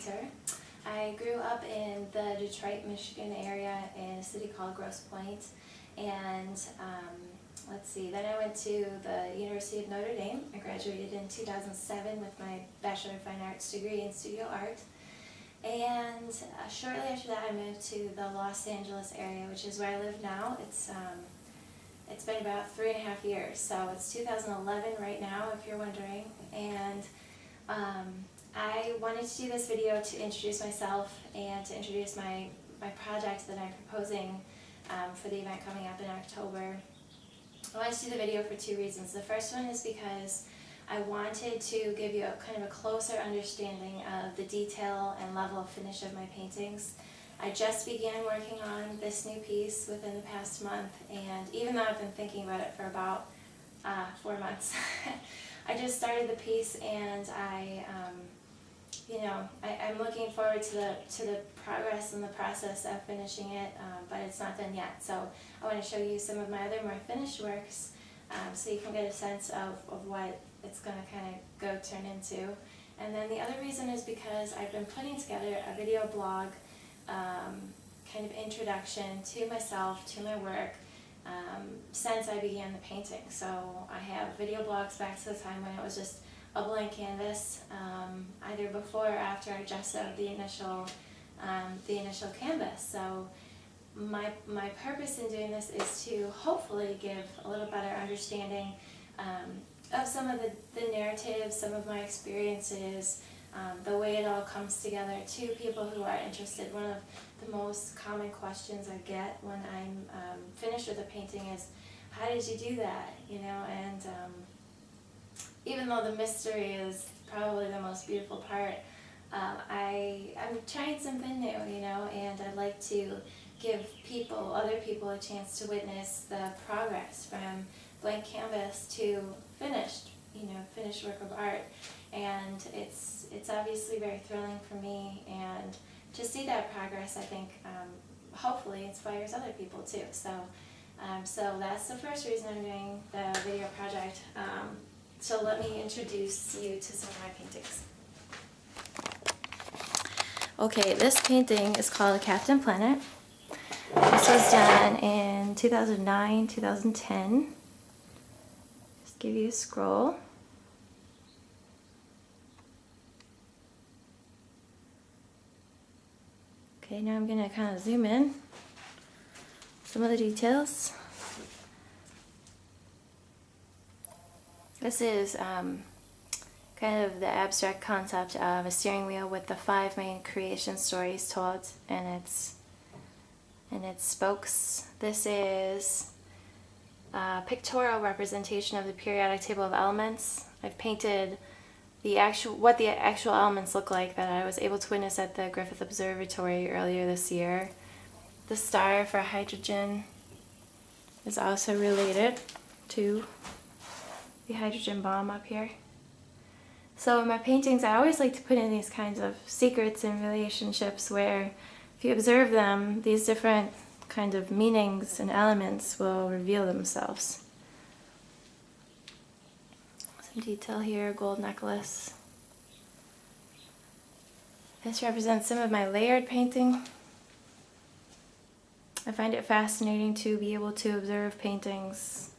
painter. I grew up in the Detroit, Michigan area in a city called Grosse Pointe, and let's see, then I went to the University of Notre Dame. I graduated in 2007 with my Bachelor of Fine Arts degree in studio art. And shortly after that I moved to the Los Angeles area, which is where I live now. It's been about 3.5 years, so it's 2011 right now if you're wondering. And I wanted to do this video to introduce myself and to introduce my project that I'm proposing for the event coming up in October. I wanted to do the video for two reasons. The first one is because I wanted to give you a kind of a closer understanding of the detail and level of finish of my paintings. I just began working on this new piece within the past month, and even though I've been thinking about it for about 4 months, I just started the piece, and I'm looking forward to the progress and the process of finishing it, but it's not done yet. So I want to show you some of my other more finished works, so you can get a sense of what it's going to kind of go turn into. And then the other reason is because I've been putting together a video blog, kind of introduction to myself, to my work, since I began the painting. So I have video blogs back to the time when it was just a blank canvas, either before or after I gessoed the initial canvas. So my purpose in doing this is to hopefully give a little better understanding of some of the narratives, some of my experiences, the way it all comes together to people who are interested. One of the most common questions I get when I'm finished with a painting is, how did you do that? And even though the mystery is probably the most beautiful part, I'm trying something new, and I'd like to give other people a chance to witness the progress from blank canvas to finished work of art. And it's obviously very thrilling for me, and to see that progress, I think, hopefully inspires other people too. So that's the first reason I'm doing the video project. So let me introduce you to some of my paintings. Okay, this painting is called Captain Planet. This was done in 2009, 2010. Just give you a scroll. Okay, now I'm going to kind of zoom in some of the details. This is kind of the abstract concept of a steering wheel with the 5 main creation stories told in its spokes. This is a pictorial representation of the periodic table of elements. I've painted what the actual elements look like that I was able to witness at the Griffith Observatory earlier this year. The star for hydrogen is also related to the hydrogen bomb up here. So in my paintings, I always like to put in these kinds of secrets and relationships where, if you observe them, these different kind of meanings and elements will reveal themselves. Some detail here, gold necklace. This represents some of my layered painting. I find it fascinating to be able to observe paintings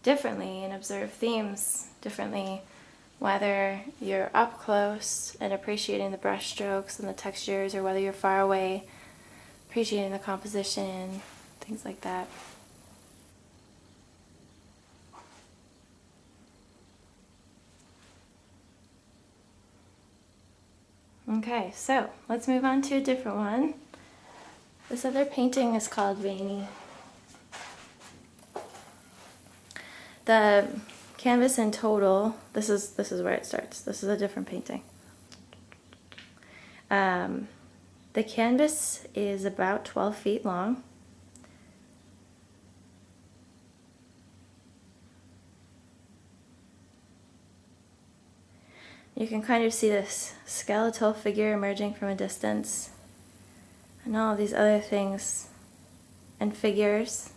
differently and observe themes differently, whether you're up close and appreciating the brush strokes and the textures, or whether you're far away appreciating the composition, things like that. Okay, so let's move on to a different one. This other painting is called Veiny. The canvas in total, this is where it starts. This is a different painting. The canvas is about 12 feet long. You can kind of see this skeletal figure emerging from a distance, and all of these other things and figures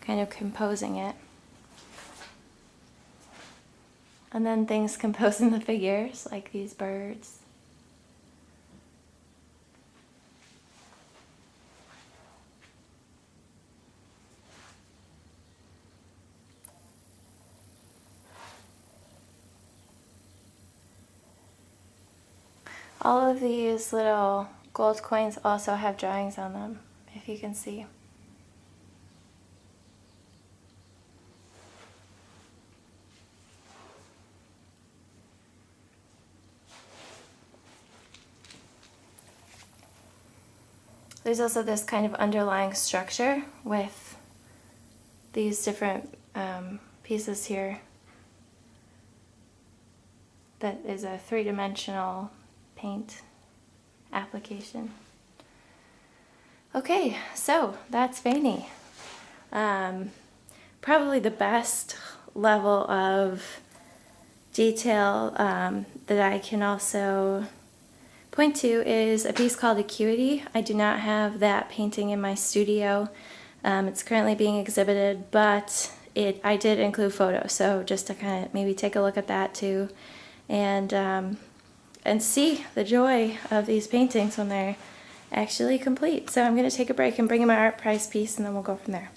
kind of composing it. And then things composing the figures, like these birds. All of these little gold coins also have drawings on them, if you can see. There's also this kind of underlying structure with these different pieces here that is a three-dimensional paint application. Okay, so that's Fanny. Probably the best level of detail that I can also point to is a piece called Acuity. I do not have that painting in my studio. It's currently being exhibited, but I did include photos, so just to kind of maybe take a look at that too, and see the joy of these paintings when they're actually complete. So I'm going to take a break and bring in my art prize piece, and then we'll go from there.